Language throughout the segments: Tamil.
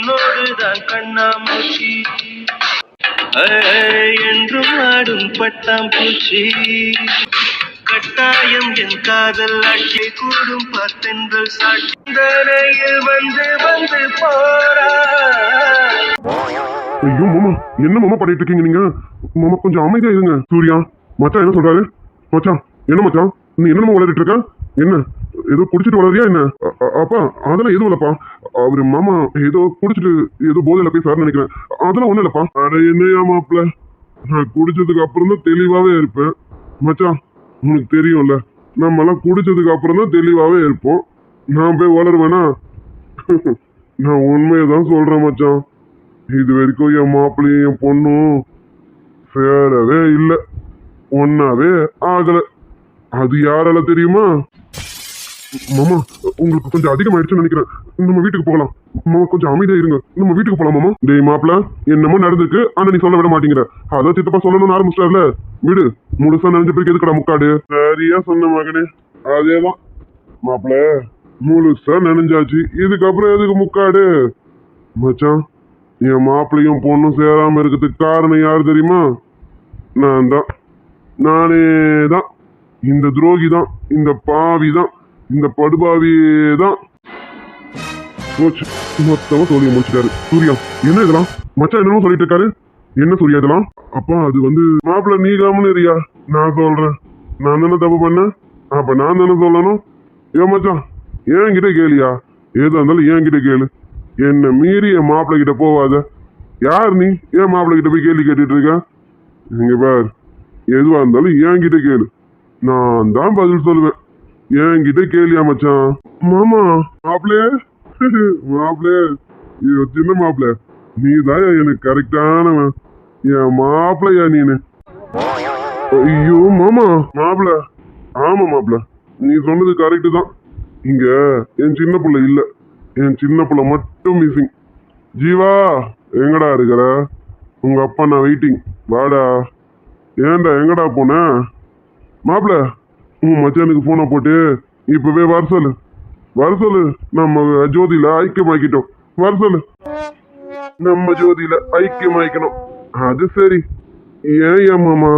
உன்னோடுதான் கண்ணாமூச்சி என்றும் ஆடும் பட்டாம்பூச்சி கட்டாயம் என் காதல் ஆட்சி கூடும் பார்த்தென்றல் சாட்சியில் வந்து வந்து போறா. ஐயோ மாமா, என்ன மாமா பண்ணிட்டு இருக்கீங்க நீங்க? மாமா கொஞ்சம் அமைதியா இருங்க. சூர்யா, மச்சான் என்ன சொல்றாரு? மச்சான் என்ன மச்சான், நீ என்ன வளரிட்டு இருக்க? என்ன ஏதோ குடிச்சிட்டு வளரியா என்ன? அப்பா அதெல்லாம் எதுவும் இல்லப்பா. அவரு மாமா ஏதோ குடிச்சிட்டு ஏதோ போதையில பேசுறாருன்னு நினைக்கிறேன். அதெல்லாம் ஒண்ணும் இல்லப்பா. அட என்னையா மாப்பிள்ள, நான் குடிச்சதுக்கு அப்புறம் தான் தெளிவாவே இருப்பேன். மச்சான் உனக்கு தெரியும்ல, நம்ம எல்லாம் குடிச்சதுக்கு அப்புறம் தான் தெளிவாவே இருப்போம். நான் போய் வளருவேனா? நான் உண்மையதான் சொல்றேன் மச்சான். இது வரைக்கும் என் மாப்பிள்ளையும் என் பொண்ணும் சேரவே இல்லை, ஒன்னாவே ஆகல. அது யாரால தெரியுமா? மாமா உங்களுக்கு கொஞ்சம் அதிகமாயிடுச்சுன்னு நினைக்கிறேன். நம்ம வீட்டுக்கு போகலாம். மாமா கொஞ்சம் அமைதியா இருங்க, நம்ம வீட்டுக்கு போலாம் மாமா. டேய் மாப்பிள்ள, என்னமோ நடந்துருக்கு, ஆனா நீ சொல்ல விட மாட்டேங்கிற. அதான் சித்தப்பா சொல்லணும்னு ஆரம்பிச்சிட்டார்ல, விடு. முழுசா நினைஞ்ச பிறகு எதுக்கடா முக்காடு? சரியா சொன்ன மகனே, அதேதான் மாப்பிள்ள, முழுசா நினைஞ்சாச்சு, இதுக்கப்புறம் எதுக்கு முக்காடு? மச்சான், என் மாப்பிள்ளையும் பொண்ணும் சேராம இருக்கிறதுக்கு காரணம் யாரு தெரியுமா? நான் தான், நானே தான். இந்த துரோகி தான், இந்த பாவி தான், இந்த படுபாவி தான். போச்சு, மொத்தமா தோல்வியை முடிச்சிட்டாரு. சூர்யா என்ன இதெல்லாம்? மச்சான் என்னமோ சொல்லிட்டு இருக்காரு. என்ன சூர்யா இதெல்லாம்? அப்பா அது வந்து மாப்பிள்ள நீ காமனு இருயா, நான் சொல்றேன். நான் தானே தப்பு பண்ணேன், அப்ப நான் தானே சொல்லணும். ஏன் மச்சான் என்கிட்ட கேளியா? ஏதா இருந்தாலும் என்கிட்ட கேளு. என்ன மீறி என் மாப்பிள்ளை கிட்ட போவாத. யார் நீ ஏன் மாப்பிள்ளை கிட்ட போய் கேள்வி கேட்டுட்டு இருக்க? இங்க பார், எதுவா இருந்தாலும் என்கிட்ட கேளு, நான் தான் பதில் சொல்லுவேன். என்கிட்ட கேளியா மச்சான்? மாமா மாப்பிள்ளே, மாப்பிள்ளே, சின்ன மாப்பிள்ள, நீ தான் எனக்கு கரெக்டானவன். என் மாப்பிள்ளையா நீனு? ஐயோ மாமா. மாப்பிள்ள, ஆமா மாப்பிள்ள, நீ சொன்னது கரெக்டு தான். இங்க என் சின்ன பிள்ளை இல்ல, என் சின்ன பிள்ளை மட்டும் மிஸ்ஸிங். ஜீவா எங்கடா இருக்கிற? உங்க அப்பா நான் வெயிட்டிங், வாடா. ஏன்டா எங்கடா போன? மாப்பிள்ள உன் மச்சானுக்கு போனை போட்டு இப்பவே வர சொல்லு, வர சொல்லு. நம்ம ஜோதியில ஐக்கியமாக்கிட்டோம், வர சொல்லு. நம்ம ஜோதியில ஐக்கியமாக்கணும். அது சரி. ஏன் மாமா,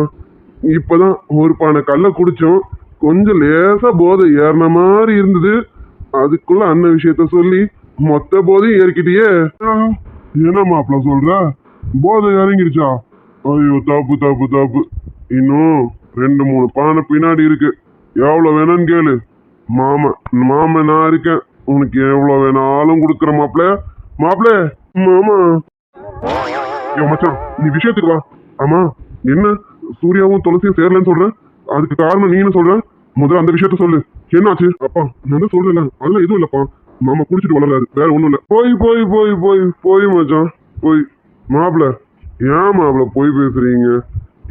இப்பதான் ஒரு பானை கல்ல குடிச்சோம், கொஞ்சம் லேசா போதை ஏறின மாதிரி இருந்தது. அதுக்குள்ள அண்ணன் விஷயத்த சொல்லி மொத்த போதையும் ஏறிக்கிட்டியே. என்ன மாப்பிள்ள சொல்ற? போதை இறங்கிடுச்சா? ஐயோ தப்பு தப்பு தப்பு. இன்னும் 2-3 பானை பின்னாடி இருக்கு, எவ்வளவு வேணும்னு கேளு. மாமா நான் இருக்கேன், உனக்கு எவ்வளவு வேணாலும் கொடுக்குற மாப்பிள்ள. மாப்பிள்ள மாமா. ஏ மச்சான் நீ விஷயத்துக்கு வா. ஆமா என்ன சூர்யாவும் துளசியும் சேரலன்னு சொல்ற, அதுக்கு காரணம் நீன்னு சொல்ற. முதல்ல அந்த விஷயத்த சொல்லு, என்னாச்சு? அப்பா நான் தான் சொல்றேன்ல, அதெல்லாம் எதுவும் இல்லப்பா. மாமா குடிச்சிட்டு வளர்றாரு, வேற ஒண்ணும் இல்ல. போய் போய் போய் போய் போய் மச்சான் போய். மாப்பிள்ள ஏன் மாப்பிள்ள போய் பேசுறீங்க?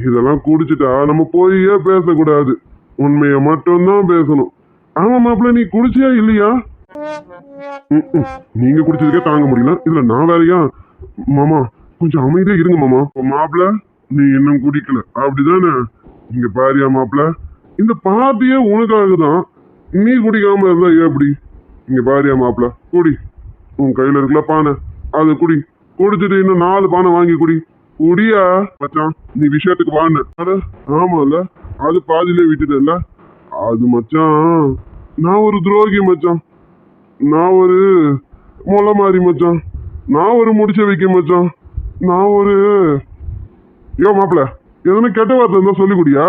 இதெல்லாம் குடிச்சிட்டா நம்ம போயே பேசக்கூடாது, உண்மைய மட்டும்தான் பேசணும். ஆமா மாப்பிள்ள, நீ குடிச்சியா இல்லையா? நீங்க குடிச்சதுக்கே தாங்க முடியல, இதுல நான் வேறையா? மாமா கொஞ்சம் அமைதியா இருங்க மாமா. மாப்பிள்ள நீ இன்னும் குடிக்கல அப்படிதானே? இங்க பாரியா மாப்பிள்ள, இந்த பாத்தியே உனக்காக தான், நீ குடிக்காம இருந்தா எப்படி? இங்க பாரியா மாப்பிள்ள, குடி. உன் கையில இருக்கல பானை, அது குடி. குடிச்சிட்டு இன்னும் 4 பானை வாங்கி குடி. குடியா மச்சான், நீ விஷயத்துக்கு வான்னு. ஆமால, அது பாதியிலே விட்டுட்டல. அது மச்சான், நான் ஒரு துரோகி மச்சான், நான் ஒரு மொளை மாறி மச்சான், நான் ஒரு முடிச்ச வைக்க மச்சான், நான் ஒரு... யோ மாப்பிள்ள, எதுனா கெட்ட வார்த்தை இருந்தா சொல்லி குடியா.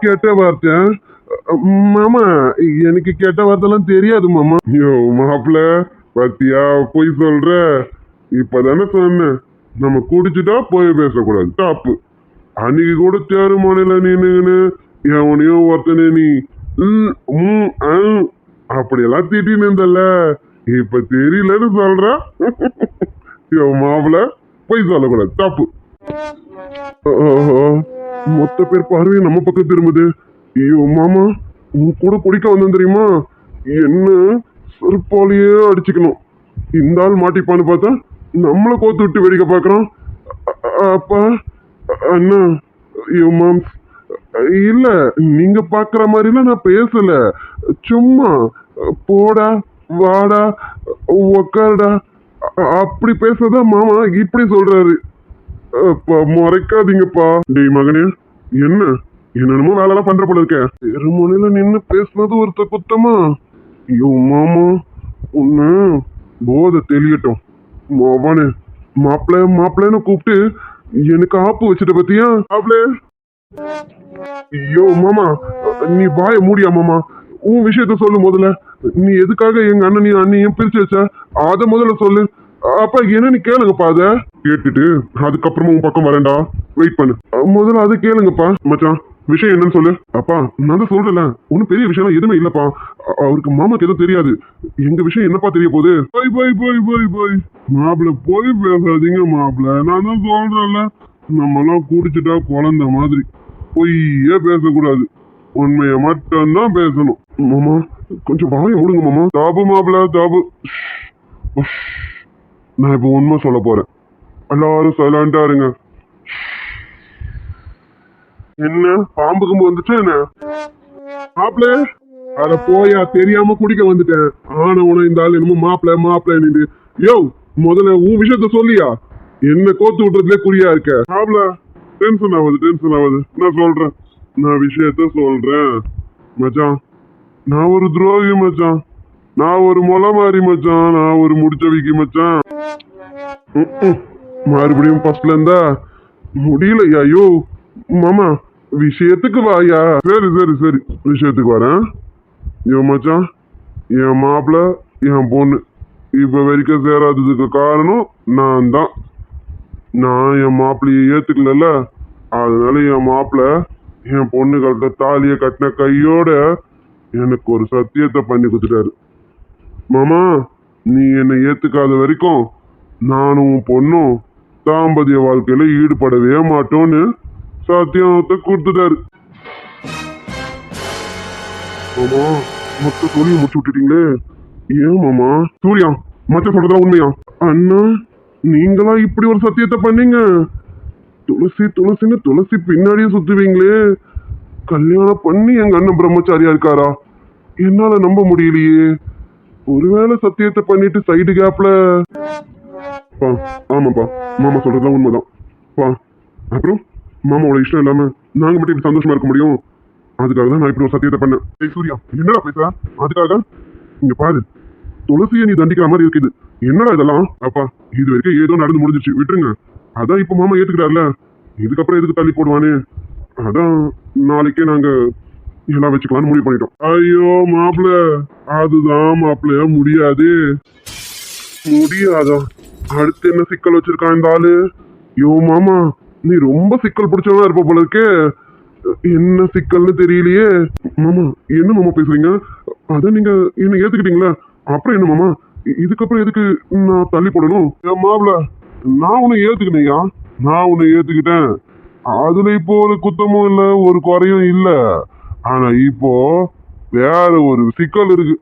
கெட்ட வார்த்தை? மாமா எனக்கு கெட்ட வார்த்தைலாம் தெரியாது மாமா. யோ மாப்பிள்ள பத்தியா போய் சொல்ற? இப்பதானே சொன்னேன், நம்ம குடிச்சுட்டா போய் பேசக்கூடாது, தப்பு. அன்னைக்கு கூட தேருமானில நீனு எவனையும் ஒருத்தனே நீ அப்படியெல்லாம் திட்டின்னு இருந்தல்ல, இப்ப தெரியலன்னு சொல்ற. மாப்பிள்ள போய் சொல்லக்கூடாது, தப்பு. மொத்த பேர் பார்வையும் நம்ம பக்கம் திரும்புது. ஐயோ மாமா, உன் கூட குடிக்க வந்தேன் தெரியுமா? என்ன செருப்பாலேயே அடிச்சுக்கணும். இந்த ஆள் மாட்டிப்பான்னு பார்த்தா நம்மளை கோத்து விட்டு வேடிக்கை பார்க்கறான். அப்பா அண்ணா, ஐயோ மாம்ஸ், இல்ல நீங்க பாக்குற மாதிரிலாம் நான் பேசல, சும்மா போடா வாடா உக்காருடா. அப்படி பேசாதான் மாமா இப்படி சொல்றாரு. அப்பா முறைக்காதீங்கப்பா. டேய் மகனே, என்ன என்னென்னமோ வேலைலாம் பண்ற போல இருக்க. தெருமுனையில நின்னு பேசுனது ஒருத்த குத்தமா? ஐயோ மாமா, உன்ன போதை தெளியட்டும். மவனு மாப்பிள்ளைன்னு கூப்பிட்டு எனக்கு ஆப்பு வச்சுட்ட பத்தியா? மாப்பிள்ளை, ஐயோ மாமா, நீ வாய மூடியா மாமா. உன் விஷயத்த சொல்லு முதல்ல. நீ எதுக்காக எங்க அண்ணனையும் அண்ணியும் பிரிச்சு வச்ச அத முதல்ல சொல்லு. அப்பா என்னன்னு கேளுங்கப்பா. அத கேட்டுட்டு அதுக்கப்புறமா உன் பக்கம் வரேன்டா. வெயிட் பண்ணு. முதல்ல அதை கேளுங்கப்பா. மச்சான், விஷயம் என்னன்னு சொல்லு. அப்பா நான் தான் சொல்றேன்ல, ஒன்னும் பெரிய விஷயம் எதுவுமே இல்லப்பா. அவருக்கு மாமாக்கு எதுவும் தெரியாது. எங்க விஷயம் என்னப்பா தெரிய போகுது? போய் போய் போய் போய் போய் மாப்பிள்ள போய் பேசாதீங்க மாப்பிள்ள. நான் தான் சொல்றேன்ல, நம்மலாம் குடிச்சிட்டா குழந்தை மாதிரி பொய்யே பேசக்கூடாது. உண்மையை மட்டும்தான் பேசணும். மாமா கொஞ்சம் வாய விடுங்க மாமா. தாபு மாப்பிள்ள தாபு. நான் இப்ப உண்மை சொல்ல போறேன். எல்லாரும் சைலண்டா இருங்க. என்ன பாம்புக்கும் வந்துச்சு என்ன? மாப்பிள்ள, அட போயா, தெரியாம குடிக்க வந்துட்டேன். ஆனா உன இந்த ஆள் என்னமோ மாப்பிள்ள யோ முதல்ல உன் விஷயத்த சொல்லியா? என்ன கோத்து விட்டுறதுல குறியா இருக்க? மாப்பிள்ள டென்ஷன் ஆகுது. நான் சொல்றேன், நான் விஷயத்த சொல்றேன். மச்சான், நான் ஒரு துரோகி மச்சான். நான் ஒரு மொளை மாறி மச்சான். நான் ஒரு முடிச்சவிக்கி மச்சான். மறுபடியும் ஃபர்ஸ்ட்ல இருந்தா முடியலையா? ஐயோ மாமா, விஷயத்துக்கு வாயா. சரி விஷயத்துக்கு வரேன். என் மச்சான், என் மாப்பிள்ள, என் பொண்ணு இப்ப வரைக்கும் சேராததுக்கு காரணம் நான் தான். நான் என் மாப்பிள்ளைய ஏத்துக்கல. அதனால என் மாப்பிள்ள என் பொண்ணு கழுத்த தாலிய கட்டின கையோட எனக்கு ஒரு சத்தியத்தை பண்ணி கொடுத்துட்டாரு. மாமா, நீ என்னை ஏத்துக்காத வரைக்கும் நானும் பொண்ணும் தாம்பதிய வாழ்க்கையில ஈடுபடவே மாட்டோன்னு சத்தியத்தை கொடுத்துட்டாரு. மாமா, மொத்த தொழில் முடிச்சு விட்டுட்டீங்களே. ஏன் மாமா? சூர்யா, மச்ச சொல்றதா உண்மையா? அண்ணா, நீங்களா இப்படி ஒரு சத்தியத்தை பண்ணீங்க? துளசின்னு துளசி பின்னாடியே சுத்துவீங்களே. கல்யாணம் பண்ணி எங்க அண்ணன் பிரம்மச்சாரியா இருக்காரா? என்னால நம்ப முடியலையே. ஒருவேளை சத்தியத்தை பண்ணிட்டு சைடு கேப்ல. ஆமாப்பா, மாமா சொல்றதுலாம் உண்மைதான் பா. அப்புறம் மாமாவோட இஷ்டம் இல்லாம நாங்க மட்டும் இப்படி சந்தோஷமா இருக்க முடியும்? அதுக்காக தான் நான் இப்படி ஒரு சத்தியத்தை பண்ணேன். ஏய் சூர்யா, என்னடா பேசுற? அதுக்காக இங்க பாரு, துளசியை நீ தண்டிக்கிற மாதிரி இருக்குது. என்னடா இதெல்லாம்? அப்பா, இது வரைக்கும் ஏதோ நடந்து முடிஞ்சிச்சு, விட்டுருங்க. அதான் இப்ப மாமா ஏத்துக்கிறாருல, இதுக்கப்புறம் எதுக்கு தள்ளி போடுவானே? அதான் நாளைக்கே நாங்க எல்லாம் வச்சுக்கலாம்னு முடிவு பண்ணிட்டோம். ஐயோ மாப்பிள்ள, அதுதான் மாப்பிள்ளைய முடியாது. முடியாதா? அடுத்து என்ன சிக்கல் வச்சிருக்கான் இந்த ஆளு? யோ மாமா, நீ ரொம்ப சிக்கல் பிடிச்சவனா இருப்ப போல இருக்கே. என்ன சிக்கல்னு தெரியலையே. மாமா, என்ன மாமா பேசுறீங்க? அதான் நீங்க என்ன ஏத்துக்கிட்டீங்களா? அப்புறம் என்ன மாமா, இதுக்கப்புறம் எதுக்கு நான் தள்ளி போடணும்? என் மாப்பிள்ள, நான் உன்னை ஏத்துக்கினையா? நான் உன்னை ஏத்துக்கிட்டேன். அதுல இப்போ ஒரு குத்தமும் இல்ல, ஒரு குறையும் இல்ல. ஆனா இப்போ வேற ஒரு சிக்கல் இருக்கு.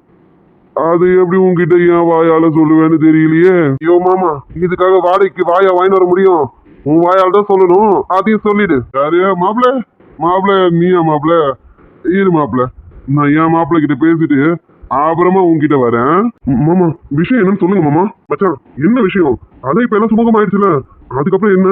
அது எப்படி உன்கிட்ட ஏன் வாயால சொல்லுவேன்னு தெரியலையே. ஐயோ மாமா, இதுக்காக வாடகைக்கு வாயா வாங்கி வர முடியும்? உன் வாயால் தான் சொல்லணும், அதையும் சொல்லிடு. யாரையா மாப்பிள்ள நீயா மாப்பிள்ள? இரு மாப்பிள்ள, நான் என் மாப்பிள்ள கிட்ட பேசிட்டு அப்புறமா உன்கிட்ட வரேன். மாமா, விஷயம் என்னன்னு சொல்லுங்க மாமா. மச்சான், என்ன விஷயம்? அதான் இப்ப எல்லாம் சுமூகம் ஆயிடுச்சுல, அதுக்கப்புறம் என்ன?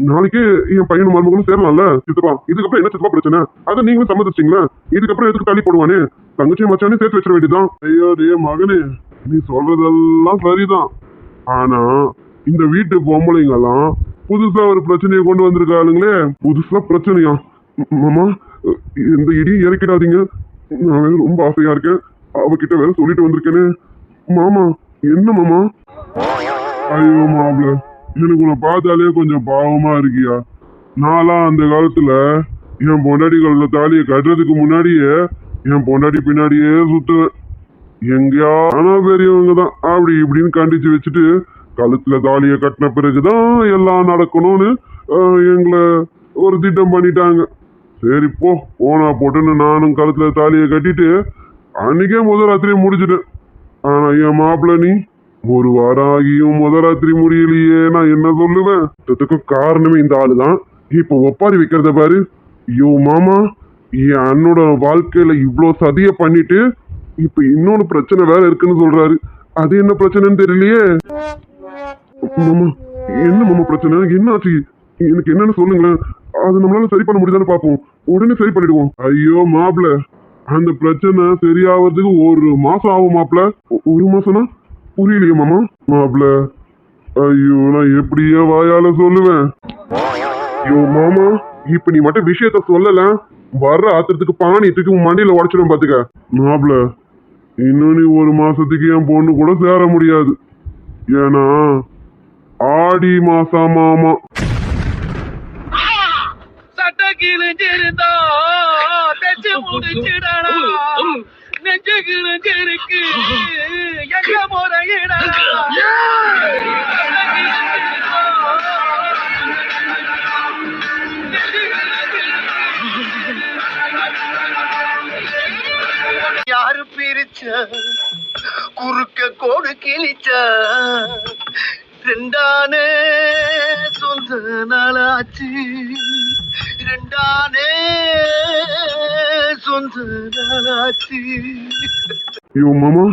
நாளைக்கே என் பையனும் மருமகனும் சேரலாம்ல சித்தப்பா. இதுக்கப்புறம் என்ன சித்தப்பா பிரச்சனை? அதை நீங்களும் சம்மதிச்சிங்களா? இதுக்கப்புறம் எதுக்கு தள்ளி போடுவானே? தங்கச்சி மச்சானே சேர்த்து வச்சிட வேண்டியதான். ஐயோ டே மகனே, நீ சொல்றதெல்லாம் சரிதான். ஆனா இந்த வீட்டு பொம்பளைங்கெல்லாம் புதுசா ஒரு பிரச்சனையை கொண்டு வந்திருக்காளுங்களே. புதுசா பிரச்சனையா? மாமா, இந்த இடியும் இறக்கிடாதீங்க. நான் வேற ரொம்ப ஆசையா இருக்கேன். அவகிட்ட வேற சொல்லிட்டு வந்திருக்கேனே. மாமா, என்ன மாமா? ஐயோ மாப்பிள்ள, எனக்கு உன்னை பார்த்தாலே கொஞ்சம் பாவமா இருக்கியா? நான்லாம் அந்த காலத்துல என் பொண்டாட்டிகளோட தாலியை கட்டுறதுக்கு முன்னாடியே என் பொண்டாட்டி பின்னாடியே சுத்துவேன். எங்கேயா ஆனா பெரியவங்க தான் அப்படி இப்படின்னு கண்டிச்சு வச்சுட்டு கழுத்துல தாலியை கட்டின பிறகுதான் எல்லாம் நடக்கணும்னு எங்களை ஒரு திட்டம் பண்ணிட்டாங்க. சரி போனா போட்டுன்னு நானும் கழுத்துல தாலியை கட்டிட்டு அன்னைக்கே முதல் ராத்திரியை முடிச்சிட்டேன். ஆனா என் மாப்பிள்ள நீ ஒரு வாரம் ஆகியும் முதல் ராத்திரி முடியலையே. நான் என்ன சொல்லுவேன்? இதுக்கு காரணமே இந்த ஆளுதான். இப்ப ஒப்பாரி வைக்கிறத பாரு. ஐயோ மாமா, என் அண்ணோட வாழ்க்கையில இவ்வளோ சதிய பண்ணிட்டு இப்ப இன்னொன்னு பிரச்சனை வேற இருக்குன்னு சொல்றாரு. அது என்ன பிரச்சனைன்னு தெரியலையே. மாமா, என்ன மாமா பிரச்சனை? என்ன ஆச்சு? எனக்கு என்னன்னு சொல்லுங்களேன். அது நம்மளால சரி பண்ண முடியுதான்னு பார்ப்போம். உடனே சரி பண்ணிடுவோம். ஐயோ மாப்பிள, அந்த பிரச்சனை சரியாவதுக்கு 1 மாசம் ஆகும் மாப்பிள. 1 மாசம்னா புரியலையே மாமா. மாப்பிள, ஐயோ நான் எப்படியே வாயால சொல்லுவேன். ஐயோ மாமா, இப்ப நீ மட்டும் விஷயத்த சொல்லல, வர்ற ஆத்திரத்துக்கு பாணியத்துக்கு உன் மண்டியில உடச்சிடும் பாத்துக்க. மாப்பிள, இன்னும் நீ 1 மாசத்துக்கு என் பொண்ணு கூட சேர முடியாது. ஏன்னா ஆடி மாசம் மாமா. சட்ட கிழிஞ்சிருந்தா தச்சு முடிச்சிடலாம். நெஞ்சு கிழிஞ்சிருக்கு எங்க முறையிடலாம். யாரு பிரிச்ச குறுக்க கோடு கிழிச்ச ரெண்டானே சொந்த நாளாச்சு. ரெண்டானே சொந்த நாளாச்சு. ஐயோ மாமா,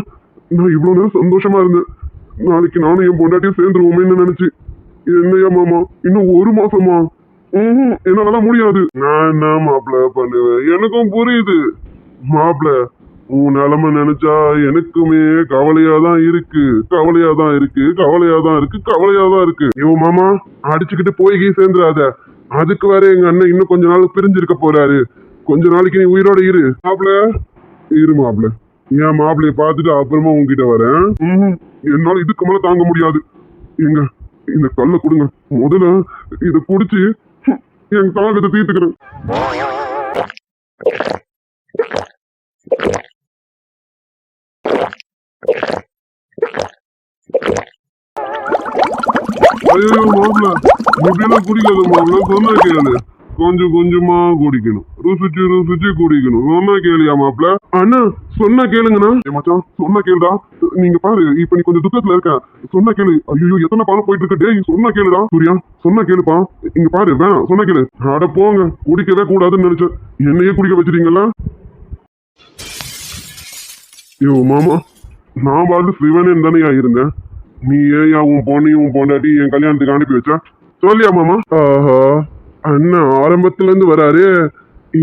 நான் இவ்வளவு நேரம் சந்தோஷமா இருந்தேன். நாளைக்கு நானும் என் பொண்டாட்டியும் சேர்ந்துருவோமேன்னு நினைச்சு. என்னையா மாமா, இன்னும் 1 மாசமா? என்னால முடியாது. நான் என்ன மாப்பிள பண்ணுவேன்? எனக்கும் புரியுது மாப்பிள. உன் நிலைமை நினைச்சா எனக்குமே கவலையாதான் இருக்கு. கவலையாதான் இருக்கு. கவலையாதான் இருக்கு. கவலையாதான் இருக்கு. ஐயோ மாமா, அடிச்சுக்கிட்டு போய் சேர்ந்துடாத. அதுக்கு வேற எங்க அண்ணன் இன்னும் கொஞ்ச நாள் பிரிஞ்சிருக்க போறாரு. கொஞ்ச நாளைக்கு நீ உயிரோட இரு மாப்பிள. இரு மாப்பிள. என் மாப்பிளைய பார்த்துட்டு அப்புறமா உங்ககிட்ட வரேன். என்னால இதுக்கு மேல தாங்க முடியாது. எங்க இந்த கல்லை கொடுங்க. முதல்ல இத குடிச்சு என் தாகத்தை தீர்த்துக்கிறேன். ஐயோ மாப்பிள, இப்படியெல்லாம் குடிக்காத மாப்பிள. சொன்னா கேளு. கொஞ்சம் கொஞ்சமா குடிக்கணும். ருசிச்சு ருசிச்சு குடிக்கணும். சொன்னா கேளியா மாப்பிள? அண்ணா சொன்னா கேளுங்கண்ணா. மச்சான் சொன்னா கேளுடா. நீங்க பாரு, இப்ப நீ கொஞ்சம் துக்கத்துல இருக்க. சொன்னா கேளு. ஐயோ எத்தனை பாலம் போயிட்டு இருக்கு. டேய் சொன்னா கேளுடா. சூர்யா சொன்னா கேளுப்பா. இங்க பாரு, வேணாம் சொன்னா கேளு. அட போங்க, குடிக்கவே கூடாதுன்னு நினைச்சேன். என்னையே குடிக்க வச்சிட்டீங்களா? ஐயோ மாமா, நான் பாட்டு சிவனேன்னு தானே இருந்தேன். நீ ஏன் உன் பொண்ணையும் உன் பொண்டாட்டி என் கல்யாணத்துக்கு அனுப்பி வச்சா? சொல்லியா மாமா? ஆஹா, அண்ணன் ஆரம்பத்துல இருந்து வராரு.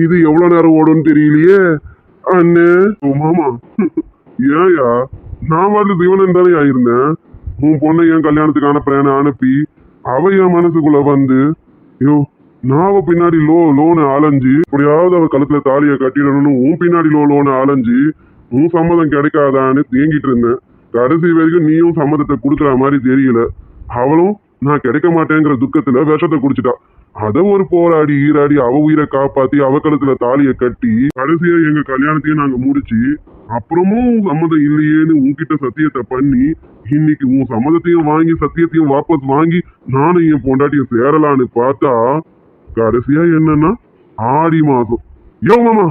இது எவ்வளவு நேரம் ஓடும்னு தெரியலையே. அண்ணே மாமா, ஏயா நான் பாட்டு சிவனேன்னு தானே இருந்தேன். உன் பொண்ணை என் கல்யாணத்துக்கு அனுப்புறேன்னு அனுப்பி அவ என் மனசுக்குள்ள வந்து, ஐயோ நான் அவ பின்னாடி லோன்னு அலைஞ்சு எப்படியாவது அவ கழுத்துல தாலியை கட்டிடணும்னு உன் பின்னாடி லோன்னு அலைஞ்சு உன் சம்மதம் கிடைக்காதான்னு தேங்கிட்டு இருந்தேன். கடைசி வரைக்கும் நீயும் சம்மதத்தை கொடுக்குற மாதிரி தெரியல. அவளும் நான் கிடைக்க மாட்டேங்கிற துக்கத்துல விஷத்தை குடிச்சிட்டா. அத ஒரு போராடி ஈராடி அவ உயிரை காப்பாத்தி அவ கழுத்துல தாலியை கட்டி கடைசியா எங்க கல்யாணத்தையும் நாங்க முடிச்சு அப்புறமும் சம்மதம் இல்லையேன்னு உன்கிட்ட சத்தியத்தை பண்ணி இன்னைக்கு உன் சம்மதத்தையும் வாங்கி சத்தியத்தையும் வாபஸ் வாங்கி நானும் என் பொண்டாட்டியும் சேரலான்னு பார்த்தா கடைசியா என்னன்னா ஆடி மாசம். யோ மாமா,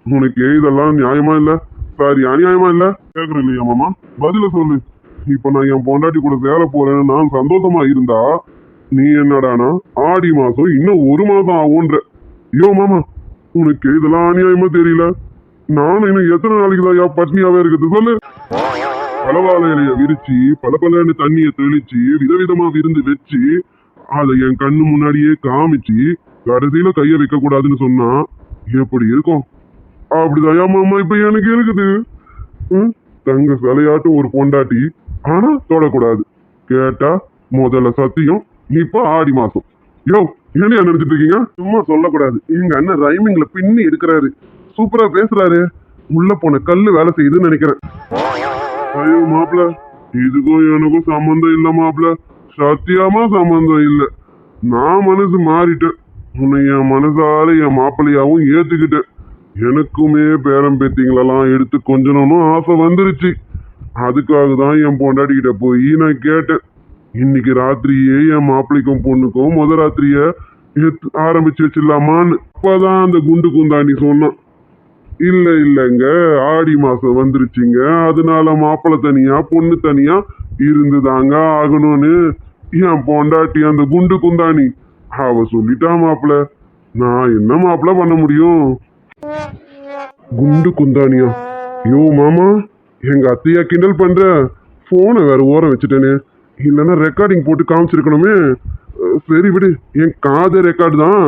உனக்கு இதெல்லாம் நியாயமா இல்ல? சாரி, அநியாயமா இல்ல? கேக்குறேன் இல்லையா மாமா? பதில சொல்லு. இப்ப நான் என் பொண்டாட்டி கூட சேர போறேன்னு நான் சந்தோஷமா இருந்தா நீ என்னடானா ஆடி மாசம் இன்னும் 1 மாசம் ஆகும்ன்ற. யோ மாமா, உனக்கு இதெல்லாம் அநியாயமா தெரியல? நானும் இன்னும் எத்தனை நாளைக்கு தான் பட்னியாவே இருக்குது சொல்லு. பலவாழை இலைய விரிச்சு பல தண்ணிய தெளிச்சு விதவிதமா விருந்து வச்சு அதை என் கண்ணு முன்னாடியே காமிச்சு கடைசியில கைய வைக்க கூடாதுன்னு சொன்னா எப்படி இருக்கும்? அப்படிதான் மாமா இப்ப எனக்கு இருக்குது. தங்க சிலையாட்டு ஒரு பொண்டாட்டி, ஆனா தொடக்கூடாது. கேட்டா முதல்ல சத்தியம், இப்ப ஆடி மாசம். யோ என்னையா நினைச்சிட்டு இருக்கீங்க? சும்மா சொல்லக்கூடாது. எங்க அண்ணன் ரைமிங்ல பின்னி எடுக்கிறாரு. சூப்பரா பேசுறாரு. உள்ள போன கல்லு வேலை செய்யுதுன்னு நினைக்கிறேன். ஐயோ மாப்பிள, இதுக்கும் எனக்கும் சம்பந்தம் இல்ல மாப்பிள. சத்தியமா சம்பந்தம் இல்ல. நான் மனசு மாறிட்டேன். உன்னை என் மனசால என் மாப்பிள்ளையாவும் ஏத்துக்கிட்டேன். எனக்குமே பேரம் பேத்திங்களெல்லாம் எடுத்து கொஞ்சணும்னு ஆசை வந்துருச்சு. அதுக்காக தான் என் பொண்டாட்டிக்கிட்ட போய் நான் கேட்டேன். இன்னைக்கு ராத்திரியே என் மாப்பிள்ளைக்கும் பொண்ணுக்கும் ராத்திரிய ஆரம்பிச்சு வச்சிடலாமான்னு. அப்பதான் அந்த குண்டு குந்தாண்டி சொன்னான், இல்லைங்க ஆடி மாசம் வந்துருச்சுங்க, அதனால மாப்பிள்ளை தனியா பொண்ணு தனியா இருந்துதாங்க ஆகணும்னு என் பொண்டாட்டி அந்த குண்டு குந்தாணி அவ சொல்லிட்டா மாப்பிள்ள. நான் என்ன மாப்பிள்ள பண்ண முடியும்? குண்டு குந்தானியா? யோ மாமா, எங்க அத்தையா கிண்டல் பண்ற? போனை வேற ஓரம் வச்சுட்டேனே, இல்லைன்னா ரெக்கார்டிங் போட்டு காமிச்சிருக்கணுமே. சரி விடு, என் காது ரெக்கார்டு தான்,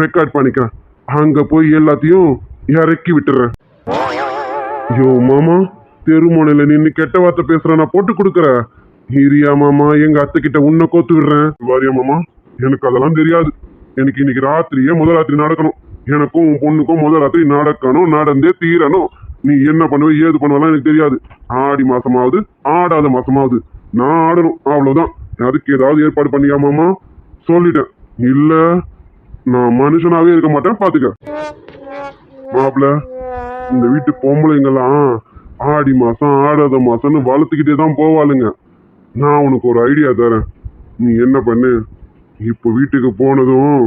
ரெக்கார்ட் பண்ணிக்கிறேன். அங்க போய் எல்லாத்தையும் இறக்கி விட்டுறேன். ஐயோ மாமா, தெருமோனையில நின்று கெட்ட வார்த்தை பேசுற நான் போட்டு கொடுக்குற. ஹீரியா மாமா, எங்க அத்தை கிட்ட உன்னை கோத்து விடுறேன். வாரியா மாமா, எனக்கு அதெல்லாம் தெரியாது. எனக்கு இன்னைக்கு ராத்திரியே முதல் ராத்திரி நடக்கணும். எனக்கும் உன் பொண்ணுக்கும் முதல் ராத்திரி நடக்கணும், நடந்தே தீரணும். நீ என்ன பண்ணுவ ஏது பண்ணுவலாம் எனக்கு தெரியாது. ஆடி மாசமாவது ஆடாத மாசமாவது நான் ஆடணும், அவ்வளவுதான். அதுக்கு ஏதாவது ஏற்பாடு பண்ணியா மாமா? சொல்லிட்டேன், இல்ல நான் மனுஷனாவே இருக்க மாட்டேன், பாத்துக்க. மாப்பிள்ள, இந்த வீட்டு பொம்பளைங்கெல்லாம் ஆடி மாசம் ஆடாத மாசம்னு வளர்த்துக்கிட்டே தான் போவாளுங்க. நான் உனக்கு ஒரு ஐடியா தரேன், நீ என்ன பண்ணு. இப்போ வீட்டுக்கு போனதும்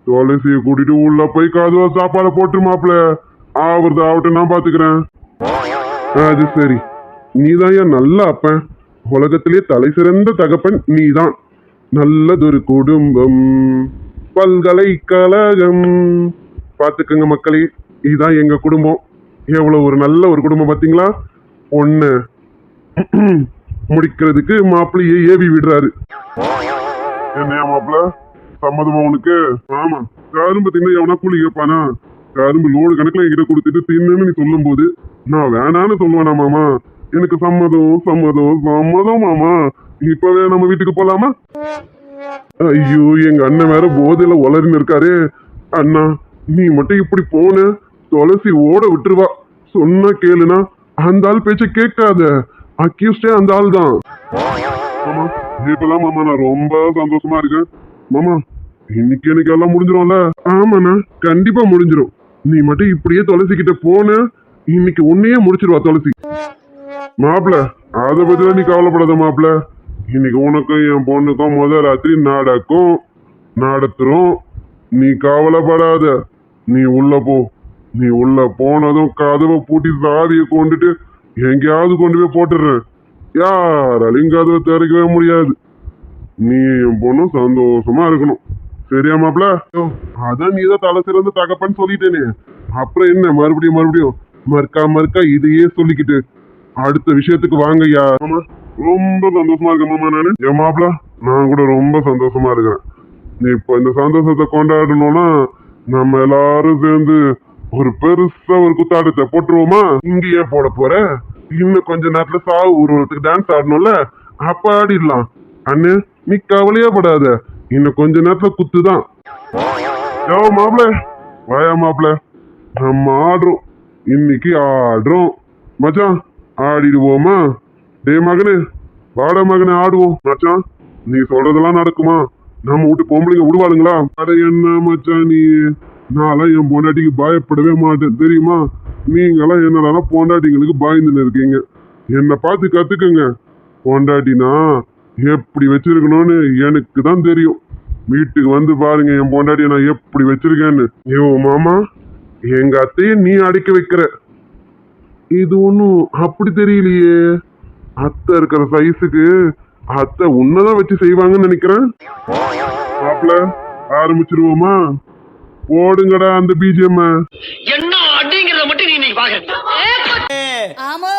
துளசியை கூட்டிட்டு உள்ள போய் காதுவா சாப்பாடை போட்டு மாப்பிள்ள, ஆவறது ஆவட்டும், நான் பாத்துக்கிறேன். அது சரி, நீதான் என் நல்ல அப்பன். உலகத்திலே தலை சிறந்த தகப்பன் நீதான். நல்லதொரு குடும்பம், பல்கலைக்கழகம். பாத்துக்கங்க மக்களே, இதுதான் எங்க குடும்பம். எவ்வளவு ஒரு நல்ல ஒரு குடும்பம் பாத்தீங்களா? ஒண்ணு முடிக்கிறதுக்கு மாப்பிள்ளையே ஏவி விடுறாரு. என்னையா மாப்பிள்ள, சம்மதமா உனக்கு? ஆமா, கரும்பு தின்னு எவனா கூலி கேட்பானா? கரும்பு லோடு கணக்குல என்கிட்ட கொடுத்துட்டு தின்னுன்னு நீ சொல்லும் போது நான் வேணான்னு சொல்லுவேனா மாமா? எனக்கு சம்மதம் சம்மதம் சம்மதம் மாமா. இப்பவே நம்ம வீட்டுக்கு போலாமா? ஐயோ, எங்க அண்ணன் வேற போதையில உளறின்னு இருக்காரு. அண்ணா, நீ மட்டும் இப்படி போன துளசி ஓட விட்டுருவா. சொன்னா கேளுனா, அந்த ஆள் பேச்ச கேட்காத. அக்யூஸ்டே அந்த ஆள் தான். மாமா, இப்பெல்லாம் மாமா நான் ரொம்ப சந்தோஷமா இருக்கேன். மாமா, இன்னைக்கு எனக்கு எல்லாம் முடிஞ்சிரும்ல? ஆமாண்ணா, கண்டிப்பா முடிஞ்சிரும். நீ மட்டும் இப்படியே துளசி கிட்ட போன, இன்னைக்கு உன்னையே முடிச்சிருவா துளசி. மாப்பிள்ள, அதை பத்திலாம் நீ கவலைப்படாத மாப்பிள்ள. இன்னைக்கு உனக்கும் என் பொண்ணுக்கும் முதல் ராத்திரி நடக்கும், நடத்துறோம். நீ கவலைப்படாத. நீ உள்ள போ. நீ உள்ள போனதும் கதவை பூட்டி சாவியை கொண்டுட்டு எங்கேயாவது கொண்டு போய் போட்டுடுறேன். யாராலையும் கதவை திறக்கவே முடியாது. நீ என் பொண்ணும் சந்தோஷமா இருக்கணும். சரியா மாப்பிள்ள? அதான் நீ தான் தலை சிறந்த தகப்பன்னு சொல்லிட்டேனே, அப்புறம் என்ன மறுபடியும் மறுபடியும் மறுக்கா மறுக்கா இதையே சொல்லிக்கிட்டு அடுத்த விஷயத்துக்கு வாங்கய்யா. ஆமா, ரொம்ப சந்தோஷமா இருக்கேன் மாமா நானு. என் மாப்பிள்ள, நான் கூட ரொம்ப சந்தோஷமா இருக்கிறேன். நீ இப்போ இந்த சந்தோஷத்தை கொண்டாடணும்னா நம்ம எல்லாரும் சேர்ந்து ஒரு பெருசா ஒரு குத்தாட்டத்தை போட்டுருவோமா? இங்கேயே போட போற? இன்னும் கொஞ்ச நேரத்துல சாவு உருவத்துக்கு டான்ஸ் ஆடணும்ல, அப்ப ஆடிடலாம். அண்ணே, நீ கவலையே படாத, இன்னும் கொஞ்ச நேரத்துல குத்துதான். யோ மாப்பிள்ள, வாயா மாப்பிள்ள, நம்ம ஆடுறோம், இன்னைக்கு ஆடுறோம். மச்சான், ஆடிடுவோமா? டே மகனே, வாட மகனே, ஆடுவோம். மச்சான், நீ சொல்றதெல்லாம் நடக்குமா? நம்ம வீட்டு பொம்பளைங்க விடுவாளுங்களா? அட என்ன மச்சான் நீ, நான்லாம் என் பொண்டாட்டிக்கு பயப்படவே மாட்டேன் தெரியுமா? நீங்களாம் என்னடா பொண்டாட்டிங்களுக்கு பயந்துன்னு இருக்கீங்க. என்னை பார்த்து கத்துக்குங்க. பொண்டாட்டினா எப்படி வச்சிருக்கணும்னு எனக்கு தான் தெரியும். வீட்டுக்கு வந்து பாருங்க என் பொண்டாட்டியை நான் எப்படி வச்சிருக்கேன்னு. ஐயோ மாமா, எங்க அத்தையை நீ அடைக்க வைக்கிற, இது ஒன்றும் அப்படி தெரியலையே. அத்தை இருக்கிற சைஸுக்கு அத்தை உன்னதான் வச்சு செய்வாங்கன்னு நினைக்கிறேன். மாப்பிள்ள, ஆரம்பிச்சிருவோமா? போடுங்கடா அந்த பிஜிஎம். என்ன அப்படிங்கறத மட்டும் நீ பாக்க. ஆமா,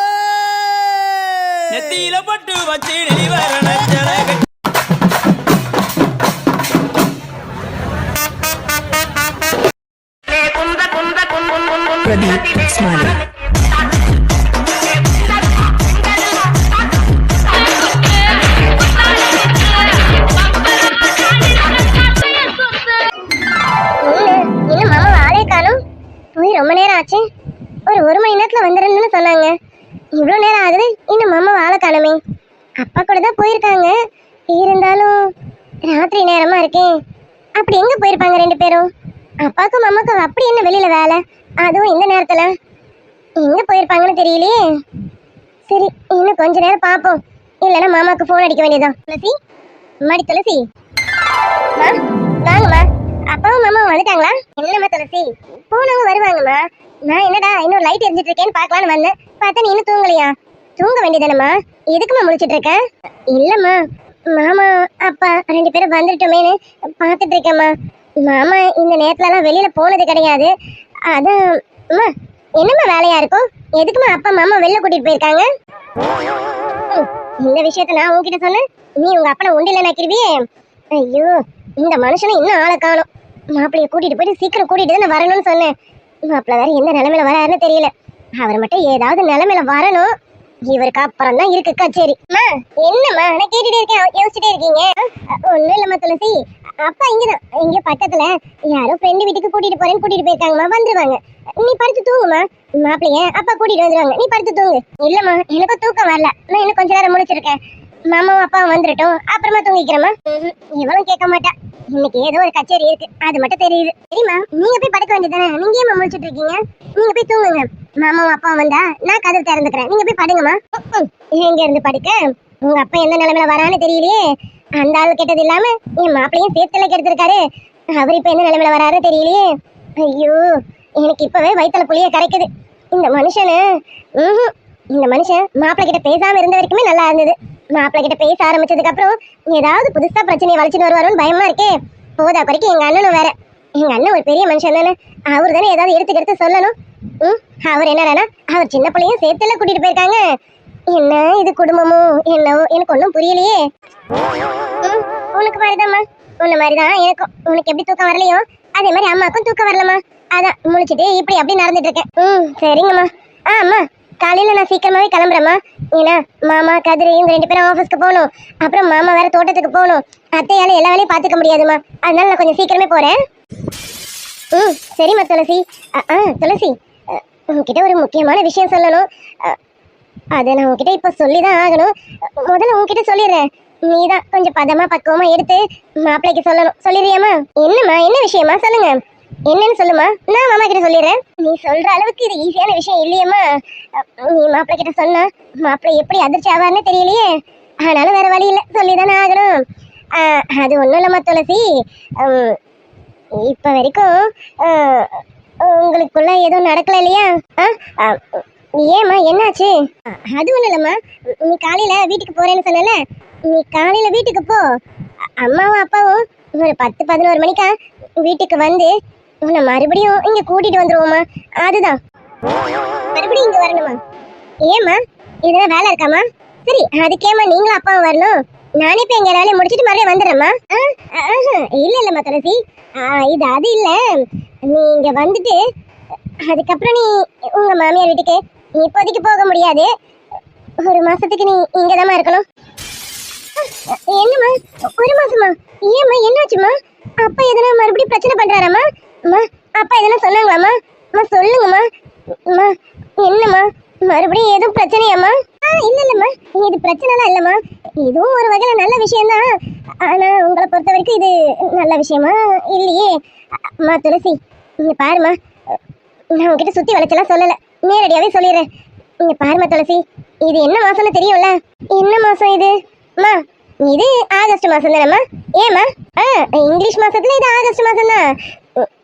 நெத்தியில பட்டு வச்சு நெளிவரண Pradeep Smiley. ரொம்ப நேரம் ஆச்சு. ஒரு மணி நேரத்துல வந்துடுன்னு சொன்னாங்க. இவ்வளவு நேரம் ஆகுது, இன்னும் மாமா வாழை காணுமே. அப்பா கூட தான் போயிருக்காங்க, இருந்தாலும் ராத்திரி நேரமா இருக்கேன். அப்படி எங்க போயிருப்பாங்க ரெண்டு பேரும்? அப்பாக்கும் மாமாக்கும் அப்படி என்ன வெளியில வேலை, அதுவும் இந்த நேரத்துல? எங்க போயிருப்பாங்கன்னு தெரியலையே. சரி, இன்னும் கொஞ்ச நேரம் பாப்போம், இல்லைன்னா மாமாக்கு போன் அடிக்க வேண்டியதான். துளசி, மாடி துளசி, வாங்கம்மா. அப்பாவும் மாமாவும் வந்துட்டாங்களா? என்னம்மா துளசி, போனவங்க வருவாங்கம்மா. நான் என்னடா இன்னும் லைட் எரிஞ்சிட்டு இருக்கேன்னு பாக்கலான்னு வந்தேன். பார்த்தா நீ இன்னும் தூங்கலையா? தூங்க வேண்டியதானம்மா, எதுக்குமா முழிச்சிட்டு இருக்க? இல்லம்மா, மாமா அப்பா ரெண்டு பேரும் வந்துட்டோமேனு பார்த்துட்டு இருக்கேம்மா. மாமா இந்த நேரத்துலலாம் வெளியில போனது கிடையாது. அதான் அம்மா, என்னம்மா வேலையா இருக்கும்? எதுக்குமா அப்பா மாமா வெளில கூட்டிட்டு போயிருக்காங்க? இந்த விஷயத்த நான் உன்கிட்ட சொன்னேன், நீ உங்க அப்பனை உண்டில நாக்கிருவியே. ஐயோ, இந்த மனுஷனை இன்னும் ஆளை காணும். மாப்பிள்ளைய கூட்டிட்டு போயிட்டு சீக்கிரம் கூட்டிட்டு தான் வரணும்னு சொன்னேன். மாப்பிள்ள வேற எந்த நிலைமையில வராருன்னு தெரியல. அவர் மட்டும் ஏதாவது நிலைமையில வரணும். இவருக்கு அப்புறம் தான் இருக்கு கச்சேரி. என்னம்மா நான் கேட்டுட்டே இருக்கேன், யோசிச்சுட்டே இருக்கீங்க? ஒண்ணும் இல்லம்மா துளசி, அப்பா இங்கதான், இங்க பக்கத்துல யாரோ ஃப்ரெண்டு வீட்டுக்கு கூட்டிட்டு போறேன்னு கூட்டிட்டு போயிருக்காங்கம்மா, வந்துருவாங்க. நீ படுத்து தூங்குமா, மாப்பிள்ளைய அப்பா கூட்டிட்டு வந்துருவாங்க, நீ படுத்து தூங்கு. இல்லம்மா எனக்கும் தூக்கம் வரல, நான் இன்னும் கொஞ்ச நேரம் முடிச்சிருக்கேன். மாமாவும் அப்பாவும் வந்துட்டோம், அப்புறமா தூங்கிக்கிறேம்மா. இவளும் கேட்க மாட்டா. இன்னைக்கு ஏதோ ஒரு கச்சேரி இருக்கு, அது மட்டும் தெரியுது. சரிம்மா, நீங்க போய் படுக்க வேண்டியதானே, நீங்க ஏமா முடிச்சிட்டு இருக்கீங்க? நீங்க போய் தூங்குங்க. மாமாவும் அப்பாவும் வந்தா நான் கதவு திறந்துக்கிறேன், நீங்க போய் படுங்கம்மா. எங்க இருந்து படுக்க? உங்க அப்பா எந்த நிலைமையில வரான்னு தெரியலையே. அந்த ஆள் கெட்டது இல்லாம என் மாப்பிள்ளையும் சேர்த்துல கெடுத்திருக்காரு. அவர் இப்ப எந்த நிலைமையில வராரு தெரியலையே. ஐயோ, எனக்கு இப்பவே வயித்துல புளிய கரைக்குது. இந்த மனுஷனு இந்த மனுஷன் மாப்பிள்ளை கிட்ட பேசாம இருந்த வரைக்குமே நல்லா இருந்தது. மாப்பிள்ளை கிட்ட பேச ஆரம்பிச்சதுக்கு அப்புறம் ஏதாவது புதுசா பிரச்சனையை வளைச்சுட்டு வருவாரோன்னு பயமா இருக்கே. போதா குறைக்கு எங்க அண்ணனும் வேற. எங்க அண்ணன் ஒரு பெரிய மனுஷன் தானே, அவரு தானே ஏதாவது எடுத்து சொல்லணும். அவர் என்னடானா அவர் சின்ன பிள்ளையும் சேர்த்துல கூட்டிட்டு போயிருக்காங்க. என்ன இது குடும்பமோ என்னவோ எனக்கு ஒன்றும் புரியலையே. உனக்கு மாதிரிதாம்மா, உன்ன மாதிரிதான் எனக்கும். உனக்கு எப்படி தூக்கம் வரலையோ அதே மாதிரி அம்மாக்கும் தூக்கம் வரலம்மா. அதான் முழிச்சிட்டு இப்படி அப்படி நடந்துட்டு இருக்கேன். சரிங்கம்மா. அம்மா காலையில நான் சீக்கிரமாவே கிளம்புறேம்மா. ஏன்னா மாமா கதிரி இந்த 2 பேரும் ஆஃபீஸ்க்கு போகணும். அப்புறம் மாமா வேற தோட்டத்துக்கு போகணும். அத்தையால எல்லா வேலையும் பார்த்துக்க முடியாதுமா, அதனால நான் கொஞ்சம் சீக்கிரமே போறேன். சரிம்மா துளசி. துளசி, உங்ககிட்ட ஒரு முக்கியமான விஷயம் சொல்லணும். அதை நான் உங்ககிட்ட இப்போ சொல்லிதான் ஆகணும். முதல்ல உங்ககிட்ட சொல்லிடுறேன், நீதான் கொஞ்சம் பதமா பக்குவமா எடுத்து மாப்பிள்ளைக்கு சொல்லணும். சொல்லிடுறியாம்மா? என்னம்மா, என்ன விஷயமா சொல்லுங்க, என்னன்னு சொல்லுமா, நான் மாமா கிட்ட சொல்லிடுறேன். நீ சொல்ற அளவுக்கு இது ஈஸியான விஷயம் இல்லையம்மா. நீ மாப்பிள்ளை கிட்ட சொன்னா மாப்பிள்ளை எப்படி அதிர்ச்சி ஆவார்னு தெரியலையே. ஆனாலும் வேற வழி இல்லை, சொல்லிதானே ஆகணும். அது ஒன்றும் இல்லைம்மா துளசி, இப்ப வரைக்கும் உங்களுக்குள்ள எதுவும் நடக்கல இல்லையா? ஏம்மா என்னாச்சு? அது ஒன்றும் இல்லைம்மா, நீ காலையில வீட்டுக்கு போறேன்னு சொன்னல, நீ காலையில வீட்டுக்கு போ. அம்மாவும் அப்பாவும் ஒரு 10-11 மணிக்கா வீட்டுக்கு வந்து உன்னை மறுபடியும் இங்க கூட்டிட்டு வந்துருவோமா. அதுதான், மறுபடியும் இங்க வரணுமா? ஏம்மா இதெல்லாம் வேலை இருக்காமா? சரி, அதுக்கேம்மா நீங்களும் அப்பாவும் வரணும்? நானே இப்ப எங்க வேலையை முடிச்சிட்டு மறுபடியும் வந்துடுறேம்மா. இல்ல இல்லம்மா துளசி, இது அது இல்ல. நீ இங்க வந்துட்டு அதுக்கப்புறம் நீ உங்க மாமியார் வீட்டுக்கு இப்போதைக்கு போக முடியாது. 1 மாசத்துக்கு நீ இங்கதாம்மா இருக்கணும். என்னம்மா 1 மாசமா? ஏம்மா என்னாச்சுமா? அப்பா எதனா மறுபடியும் பிரச்சனை பண்றாராம்மா? அம்மா அப்பா எதனா சொன்னாங்களாம்மா? அம்மா சொல்லுங்கம்மா. அம்மா என்னம்மா மறுபடியும் எதுவும் பிரச்சனையாம்மா? இல்ல இல்லம்மா, இது பிரச்சனைலாம் இல்லம்மா. இதுவும் ஒரு வகையில நல்ல விஷயம்தான். ஆனா உங்களை பொறுத்த வரைக்கும் இது நல்ல விஷயமா இல்லையே. அம்மா துளசி, இங்க பாருமா, நான் உங்ககிட்ட சுத்தி வளைச்செல்லாம் சொல்லல, நேரடியாவே சொல்லிடுறேன். இங்க பாருமா துளசி, இது என்ன மாசம்னு தெரியும்ல? என்ன மாசம் இது? அம்மா இது ஆகஸ்ட் மாசம் தானேம்மா. ஏம்மா? இங்கிலீஷ் மாசத்துல இது ஆகஸ்ட் மாசம் தான்.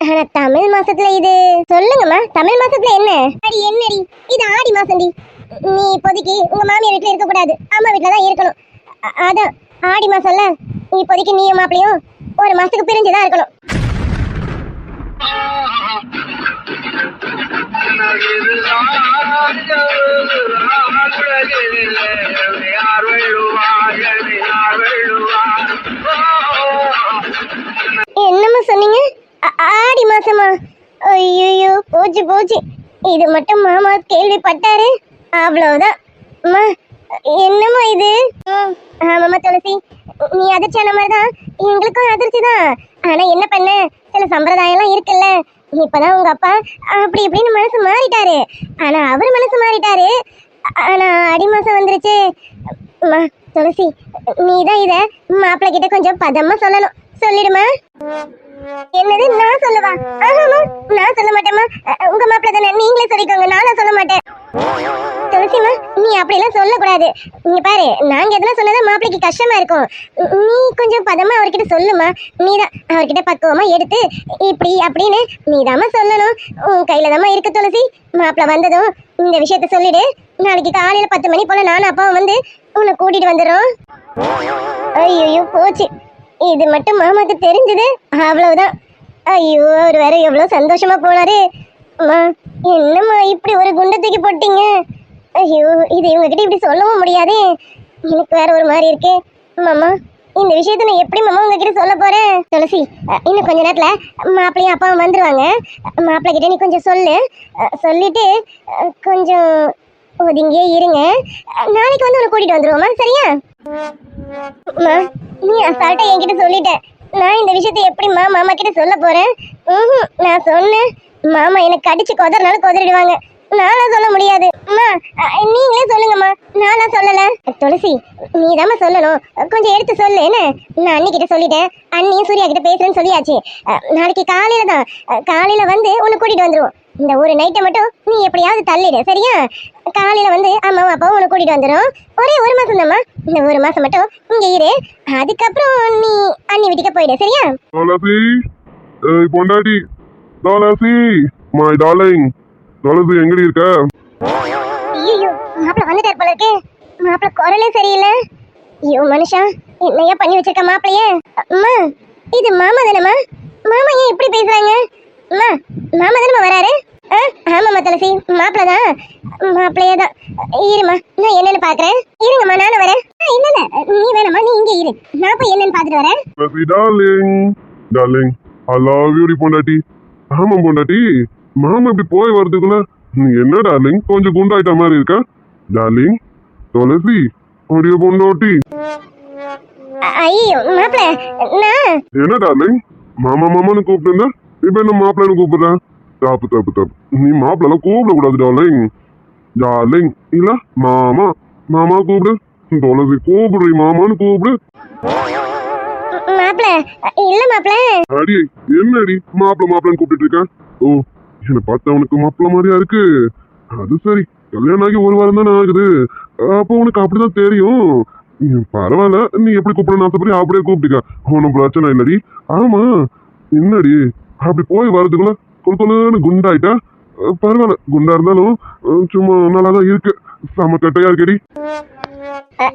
ஆனா தமிழ் மாசத்துல இது சொல்லுங்கம்மா, தமிழ் மாசத்துல என்ன அடி? என்னடி இது? ஆடி மாசம்டி. நீ இப்போதைக்கு உங்க மாமியார் வீட்டுல இருக்க கூடாது, அம்மா வீட்டுல தான் இருக்கணும். அதான் ஆடி மாசம்ல, இப்போதைக்கு நீயும் மாப்பிளையும் 1 மாசத்துக்கு பிரிஞ்சுதான் இருக்கணும். என்னம்மா சொன்னீங்க? ஆடி மாசமா? ஐயோ போச்சு போச்சு, இது மட்டும் மாமா கேள்விப்பட்டாரு அவ்வளவுதான். அம்மா என்னம்மா இது? ஆமாம்மா துளசி, நீ அதிர்ச்சியான மாதிரிதான் எங்களுக்கும் அதிர்ச்சி தான். ஆனா என்ன பண்ண, சில சம்பிரதாயம் எல்லாம் இருக்குல்ல. இப்பதான் உங்க அப்பா அப்படி இப்படின்னு மனசு மாறிட்டாரு. ஆனா அவர் மனசு மாறிட்டாரு. ஆனா ஆடி மாசம் வந்துருச்சு. அம்மா துளசி, நீதான் இத மாப்பிள்ளை கிட்ட கொஞ்சம் பதமா சொல்லணும். சொல்லிடுமா? என்னது நான் சொல்லவா? ஆமாம்மா நான் சொல்ல மாட்டேம்மா, உங்க மாப்பிள்ளை தானே, நீங்களே சொல்லிக்கோங்க, நானும் சொல்ல மாட்டேன். துளசிமா நீ அப்படிலாம் சொல்லக்கூடாது. நீங்க பாரு, நாங்க எதெல்லாம் சொன்னதான் மாப்பிள்ளைக்கு கஷ்டமா இருக்கும். நீ கொஞ்சம் பதமா அவர்கிட்ட சொல்லுமா. நீதான் அவர்கிட்ட பக்குவமா எடுத்து இப்படி அப்படின்னு நீதாம்மா சொல்லணும். உன் கையில தாம்மா இருக்கு துளசி. மாப்பிள்ளை வந்ததும் இந்த விஷயத்த சொல்லிடு. நாளைக்கு காலையில 10 மணி போல நானும் அப்பாவும் வந்து உன்னை கூட்டிட்டு வந்துடும். ஐயோ போச்சு, இது மட்டும் மாமாக்கு தெரிஞ்சது அவ்வளவுதான். ஐயோ அவர் வேற எவ்வளவு சந்தோஷமா போனாரு. அம்மா என்னம்மா இப்படி ஒரு குண்டை தூக்கி போட்டீங்க? ஐயோ இது இவங்ககிட்ட இப்படி சொல்லவும் முடியாது. எனக்கு வேற ஒரு மாதிரி இருக்கு. மாமா இந்த விஷயத்த நான் எப்படி மாமா உங்ககிட்ட சொல்ல போறேன்? துளசி இன்னும் கொஞ்ச நேரத்துல மாப்பிள்ளையும் அப்பாவும் வந்துருவாங்க. மாப்பிள்ளை கிட்ட நீ கொஞ்சம் சொல்லு. சொல்லிட்டு கொஞ்சம் ஒதுங்கியே இருங்க. நாளைக்கு வந்து உன்னை கூட்டிட்டு வந்துருவோமா? சரியா? நீ அசால்ட்டா என்கிட்ட சொல்லிட்ட. நான் இந்த விஷயத்தை எப்படிம்மா மாமா கிட்ட சொல்ல போறேன்? நான் சொன்னேன் மாமா எனக்கு கடிச்சு கொதறனாலும் கொதறிடுவாங்க. நானா சொல்ல முடியாது. அம்மா நீங்களே சொல்லுங்கம்மா. நானா சொல்லல. துளசி நீதாம்மா சொல்லணும். கொஞ்சம் எடுத்து சொல்லு. என்ன நான் அண்ணி கிட்ட சொல்லிட்டேன். அண்ணியும் சூர்யா கிட்ட பேசுறேன்னு சொல்லியாச்சு. நாளைக்கு காலையில வந்து உன்னை கூட்டிட்டு வந்துருவோம். இந்த ஒரு நைட்டை மட்டும் நீ எப்படியாவது தள்ளிடு. சரியா? காலையில வந்து அம்மாவும் அப்பாவும் உன்னை கூட்டிட்டு வந்துடும். ஒரே ஒரு மாசம் தான்மா. இந்த ஒரு மாசம் மட்டும் இங்க இரு. அதுக்கப்புறம் நீ அண்ணி வீட்டுக்கு போயிடு. சரியா? துளசி பொண்டாட்டி துளசி மை டார்லிங் துளசி எங்கடி இருக்க? ஐயோ மாப்பிள்ள வந்துட்டார் போல இருக்கு. மாப்பிள்ள குரலே சரியில்லை. ஐயோ மனுஷா என்னையா பண்ணி வச்சிருக்க மாப்பிள்ளையே. அம்மா இது மாமா தானேம்மா? மாமா ஏன் இப்படி பேசுறாங்க? அம்மா மாமா தானேம்மா வராரு? ஆமாம்மா துளசி மாப்பிள்ள தான். மாப்பிள்ளையே தான். இருமா நான் என்னன்னு பாக்குறேன். இருங்கம்மா நானும் வரேன். இல்ல நீ வேணாம்மா நீ இங்கே இரு. நான் போய் என்னன்னு பாத்துட்டு வரேன். துளசி டார்லிங் ஐ லவ் யூ பொண்டாட்டி. ஆமா பொண்டாட்டி மாமா இப்படி போய் வரதுக்குள்ள நீ என்ன டார்லிங் கொஞ்சம் குண்டாயிட்ட மாதிரி இருக்க? டார்லிங் துளசி உடைய பொண்டாட்டி. ஐயோ மாப்பிள்ள நான் என்ன டார்லிங் மாமான்னு கூப்பிட்டு இப்ப என்ன மாப்பிள்ளன்னு கூப்பிடுறேன்? தப்பு நீ மாப்பிள்ள கூப்பிடக்கூடாது டார்லிங் இல்ல மாமா கூப்பிடு. துளசி கூப்பிடுறீ மாமான்னு கூப்பிடு. மாப்பிள்ள இல்ல மாப்பிள்ள. அடி என்னடி மாப்பிள்ளன்னு கூப்பிட்டு இருக்க? ஓ என்ன பார்த்தா உனக்கு மாப்பிள்ள மாதிரியா இருக்கு. அது சரி கல்யாணம் ஆகி ஒரு வாரம் தானே ஆகுது. அப்போ உனக்கு அப்படிதான் தெரியும். பரவாயில்ல நீ எப்படி கூப்பிடணும் ஆசைப்படி அப்படியே கூப்பிட்டுக்க. ஒன்னும் பிரச்சனை இல்லடி. ஆமா என்னடி அப்படி போய் வரதுக்குள்ள கொழுன்னு குண்டாயிட்டா? பரவாயில்ல குண்டா இருந்தாலும் சும்மா நல்லாதான் இருக்கு. செம கட்டையா இருக்கடி.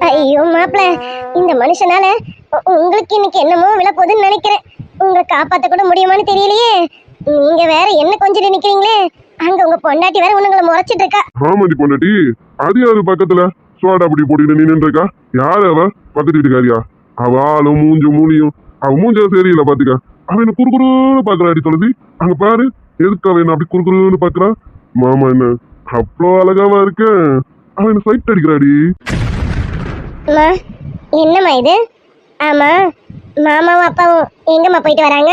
ஐயோ மாப்பிள்ள இந்த மனுஷனால உங்களுக்கு இன்னைக்கு என்னமோ விழ போகுதுன்னு நினைக்கிறேன். உங்களை காப்பாத்த கூட முடியுமான்னு தெரியலையே. நீங்க வேற என்ன கொஞ்சம் நிக்கிறீங்களே. அங்க உங்க பொண்டாட்டி வேற உங்களை முறைச்சிட்டு இருக்கா. ஆமாடி பொண்டாட்டி. அது யாரு பக்கத்துல சோடா அப்படி போட்டு நின்று இருக்கா? யாரு அவ? பக்கத்து வீட்டுக்காரியா? அவ ஆளும் மூஞ்சியும் அவ மூஞ்ச சரியில்லை பாத்துக்க. அவன் என்ன குறுகுறுன்னு பாக்குறாடி துளசி. அங்க பாரு எதுக்கு அவன் என்ன அப்படி குறுகுறுன்னு பாக்குறா? மாமா என்ன அவ்வளோ அழகாவா இருக்க? அவன் என்ன சைட் அடிக்கிறாடி. என்னம்மா இது? ஆமா மாமாவும் அப்பாவும் எங்கம்மா போயிட்டு வராங்க?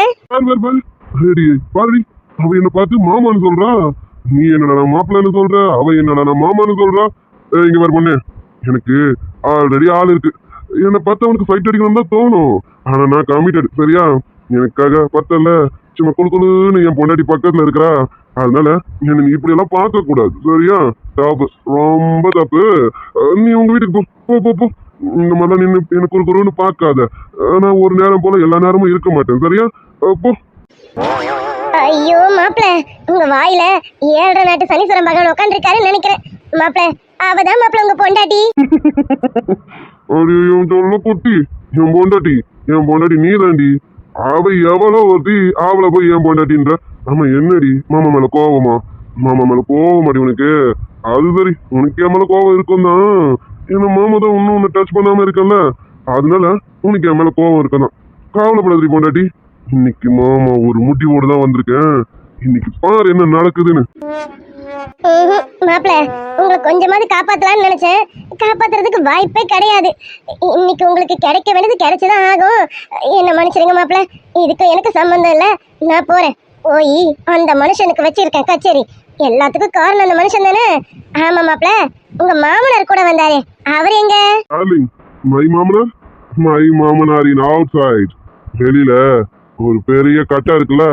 பாருடி அவ என்ன பார்த்து மாமான்னு சொல்றா. நீ என்னடா மாப்பிள்ளன்னு சொல்ற. அவ என்னடா மாமான்னு சொல்றா. இங்க வர பொண்ணு எனக்கு ஆல்ரெடி ஆள் இருக்கு. என்னை பார்த்து அவனுக்கு ஃபைட் அடிக்கணும் தான் தோணும். ஆனா நான் கமிட்டட். சரியா? எனக்காக பத்தல சும்மா குழுன்னு என் பொண்டாட்டி பக்கத்துல இருக்கிறா. அதனால என்ன நீ இப்படி எல்லாம் பார்க்க கூடாது. சரியா? தப்பு ரொம்ப தப்பு. நீ உங்க வீட்டுக்கு போ. இந்த மாதிரிலாம் நின்று எனக்கு குறுன்னு பார்க்காத. நான் ஒரு நேரம் போல எல்லா நேரமும் இருக்க மாட்டேன். சரியா? போ. ஐயோ மாப்பிள்ள உங்க வாயில 7.5 நாட்டு சனீஸ்வரன் மகன் உட்காந்துருக்காருன்னு நினைக்கிறேன். மாப்பிள்ள அவதான் மாப்பிள்ள உங்க பொண்டாட்டி. குட்டி என் பொண்டாட்டி நீ தாண்டி. அவ எவ்வளோ ஒருத்தி அவளை போய் என் பொண்டாட்டின்ற. ஆமா என்னடி மாமா மேல கோவமா? மாமா மேல கோவமாடி உனக்கு? அது சரி உனக்கு என் மேல கோவம் இருக்கும் தான். ஏன்னா மாமா தான் இன்னும் ஒன்னு டச் பண்ணாம இருக்கல. அதனால உனக்கு என் மேல கோவம் இருக்கதான். கவலைப்படாதீ பொண்டாட்டி. இன்னைக்கு மாமா ஒரு முடிவோடு தான் வந்திருக்கேன். இன்னைக்கு பாரு என்ன நடக்குதுன்னு. மாப்பிள்ள உங்களை கொஞ்சமாவது காப்பாத்தலாம்னு நினைச்சேன். காப்பாத்துறதுக்கு வாய்ப்பே கிடையாது. இன்னைக்கு உங்களுக்கு கிடைக்க வேண்டியது கிடைச்சுதான் ஆகும். என்ன மன்னிச்சிருங்க மாப்பிள்ள. இதுக்கு எனக்கு சம்பந்தம் இல்ல. நான் போறேன். போய் அந்த மனுஷனுக்கு வச்சிருக்கேன் கச்சேரி. எல்லாத்துக்கும் காரணம் அந்த மனுஷன் தானே? ஆமா மாப்பிள்ள உங்க மாமனார் கூட வந்தாரே அவர் எங்க? மை மாமனாரின் அவுட் சைட் வெளியில ஒரு பெரிய கட்டை இருக்குல்ல,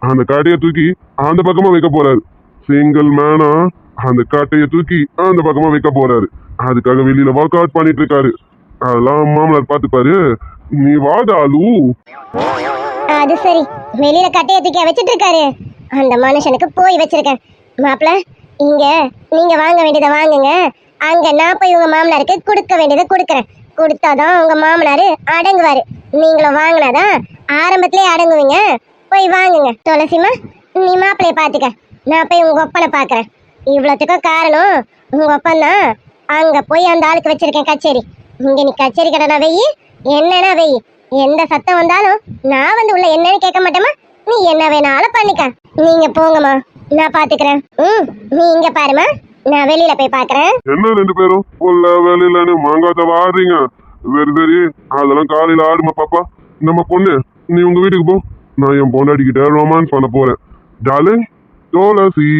அந்த கட்டையை தூக்கி அந்த பக்கமா வைக்க போறாரு. சிங்கிள் மேனா அந்த கட்டையை தூக்கி அந்த பக்கமா வைக்க போறாரு. அதுக்காக வெளியில ஒர்க் அவுட் பண்ணிட்டு இருக்காரு. அதெல்லாம் மாமனார் பாத்துப்பாரு. நீ வாடாலு. அது சரி வெளியில கட்டையை தூக்கி வச்சிட்டு இருக்காரு. அந்த மனுஷனுக்கு போய் வச்சிருக்கேன். மாப்பிள்ள இங்க நீங்க வாங்க வேண்டியதை வாங்குங்க. அங்க நான் போய் உங்க மாமனாருக்கு கொடுக்க வேண்டியதை கொடுக்குறேன். கொடுத்தாதான் உங்க மாமனாரு அடங்குவாரு. நீங்களும் வாங்கினாதான் ஆரம்பத்திலே அடங்குவீங்க. போய் வாங்குங்க. துளசிமா நீ மாப்பிள்ளைய பாத்துக்க. நான் போய் உங்க ஒப்பனை பாக்குறேன். இவ்வளவுத்துக்கும் காரணம் உங்க அப்பந்தான். அங்க போய் அந்த ஆளுக்கு வச்சிருக்கேன் கச்சேரி. இங்க நீ கச்சேரி கடனா வெயி, என்னன்னா வெயி, எந்த சத்தம் வந்தாலும் நான் வந்து உள்ள என்னன்னு கேட்க மாட்டேமா. நீ என்ன வேணாலும் பண்ணிக்க. நீங்க போங்கம்மா, நான் பாத்துக்கிறேன். நீ இங்க பாருமா, நான் வெளியில போய் பாக்குறேன். என்ன ரெண்டு பேரும் உள்ள வெளியிலன்னு மாங்காத்த ஆடுறீங்க? வெரி வெரி, அதெல்லாம் காலையில ஆடுமா பாப்பா. நம்ம பொண்ணு, நீ உங்க வீட்டுக்கு போ. நான் என் பொண்டாட்டிக்கிட்ட ரொமான்ஸ் பண்ண போறேன். டார்லிங் துளசி,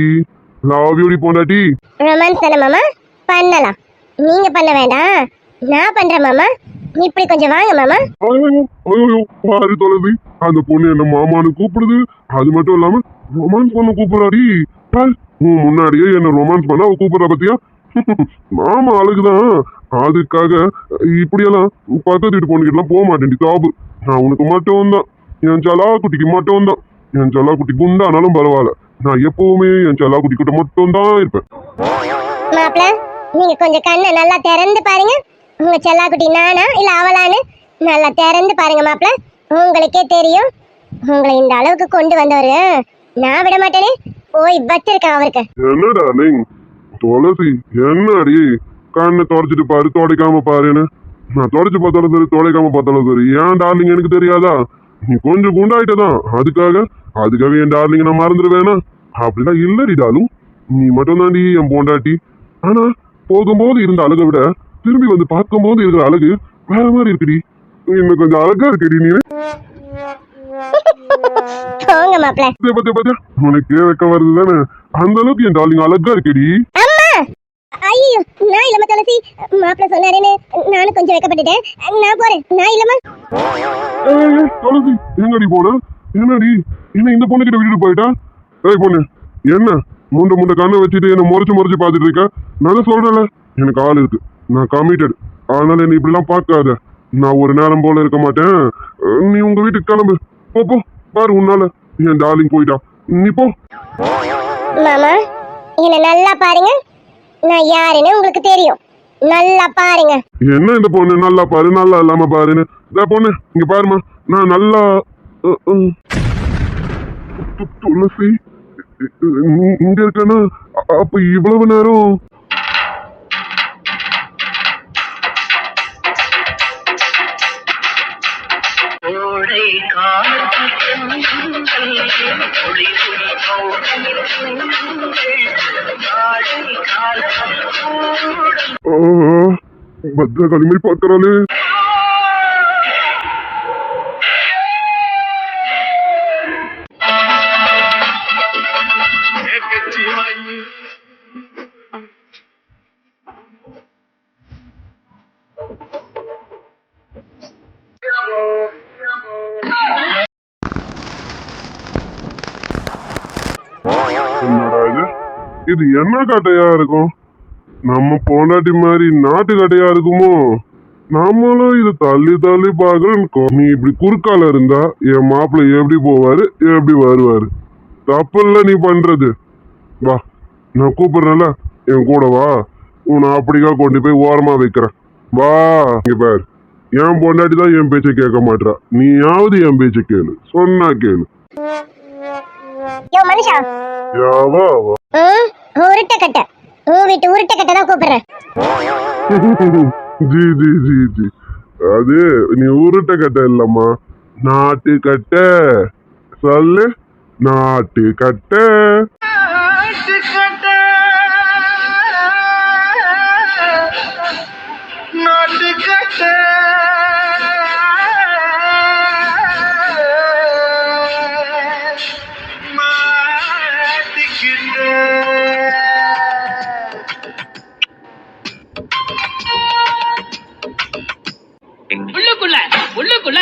லவ் யூ பொண்டாட்டி. ரொமான்ஸ் தானே மாமா, பண்ணலாம். நீங்க பண்ண வேண்டாம், நான் பண்றேன் மாமா. இப்படி கொஞ்சம் வாங்க மாமா. ஐயோ பாரு துளசி, அந்த பொண்ணு என்ன மாமான்னு கூப்பிடுது. அது மட்டும் இல்லாம ரொமான்ஸ் பண்ண கூப்பிடுறாடி. உன் முன்னாடியே என்ன ரொமான்ஸ் பண்ண அவ கூப்பிடுறா பத்தியா? மாமா அழகுதான், அதுக்காக இப்படியெல்லாம் பக்கத்து வீட்டு பொண்ணுகிட்டலாம் போக மாட்டேன். தாபு, நான் உனக்கு மட்டும் தான், என் சலா குட்டிக்கு மட்டும் தான். என் சலா குட்டி குண்டானாலும் பரவாயில்ல, நான் எப்பவுமே என் சலா குட்டி கிட்ட மட்டும் தான் இருப்பேன். மாப்பிள, நீங்க கொஞ்சம் கண்ணை நல்லா திறந்து பாருங்க. உங்க செல்லாக்குட்டி நானா இல்ல அவளான்னு நல்லா திறந்து பாருங்க மாப்பிள. உங்களுக்கே தெரியும். உங்களை இந்த அளவுக்கு கொண்டு வந்தவரு நான் விட மாட்டேனே. போய் வச்சிருக்கேன் அவருக்கு. என்ன டார்லிங் துளசி, என்னடி கண்ணை தொடச்சிட்டு பாரு, துடைக்காம பாருன்னு. நான் தொடச்சு பார்த்தாலும் சரி, துடைக்காம பார்த்தாலும் சரி, ஏன் டார்லிங் எனக்கு தெரியாதா? நீ கொஞ்சம் குண்டாயிட்டதான், அதுக்காக என் டார்லிங் நான் மறந்துடுவேனா? அப்படிலாம் இல்லடி டாலும், நீ மட்டும் தாண்டி என் பொண்டாட்டி. ஆனா போகும்போது இருந்த அழகை விட திரும்பி வந்து பார்க்கும்போது இருக்கிற அழகு வேற மாதிரி இருக்குடி. இன்னும் கொஞ்சம் அழகா இருக்குடி நீ. போங்க மாப்பிள. பத்தியா உனக்கு வைக்க வருது தானே, அந்த அளவுக்கு என் டார்லிங் அழகா இருக்குடி. ஐயோ, நான் இல்லம்மா துளசி. மாப்பிள சொன்னாரேன்னு நானும் கொஞ்சம் வைக்கப்பட்டுட்டேன். நான் போறேன். நான் இல்லம்மா. துளசி எங்கடி போன? என்னடி என்ன இந்த பொண்ணு கிட்ட விட்டுட்டு போயிட்டா? ஏய் பொண்ணு, என்ன முண்டை கண்ணை வச்சுட்டு என்ன முறைச்சு பார்த்துட்டு இருக்க? நான் சொல்றேன்ல, எனக்கு ஆள் இருக்கு, நான் கமிட்டட். அதனால என்ன இப்படிலாம் பார்க்காத. நான் ஒரு நேரம் போல இருக்க மாட்டேன். நீ உங்க வீட்டுக்கு கிளம்பு. போ பாரு, உன்னால என் டார்லிங் போயிட்டா. நீ போ. மாமா, என்ன நல்லா பாருங்க. நான் யாருன்னு உங்களுக்கு தெரியும். நல்லா பாருங்க. என்ன இந்த பொண்ணு நல்லா பாரு, நல்லா இல்லாம பாருன்னு. இந்த பொண்ணு இங்க பாருமா, நான் நல்லா துளசி இங்க இருக்கேன்னா அப்ப இவ்வளவு நேரம் கோடை காலத்தில் பத்திர களிமை பார்க்கறாளே. என்னடா இது என்ன கட்டையா இருக்கும்? நம்ம பொண்டாட்டி மாதிரி நாட்டு கட்டையா இருக்குமோ? நம்மளும் இது தள்ளி பாக்குறோம். நீ இப்படி குறுக்கால இருந்தா என் மாப்பிள்ளை எப்படி போவாரு, எப்படி வருவாரு? தப்பு இல்ல நீ பண்றது. வா, நான் கூப்பிடுறேன்ல, என் கூட வா. உன்னை அப்படிக்கா கொண்டு போய் ஓரமா வைக்கிறேன். வா இங்க பாரு, என் பொண்டாட்டி தான் என் பேச்சை கேட்க மாட்டா. நீயாவது என் பேச்சை கேளு, சொன்னா கேளு. யோ மனுஷா, யாவா வா. உருட்ட கட்ட, உன் வீட்டு உருட்ட கட்ட தான் கூப்பிடுறேன். ஜி ஜி ஜி ஜி, அது நீ உருட்ட கட்ட இல்லம்மா, நாட்டு கட்ட. சொல்லு, நாட்டு கட்ட. உள்ளுக்குள்ள உள்ளுக்குள்ள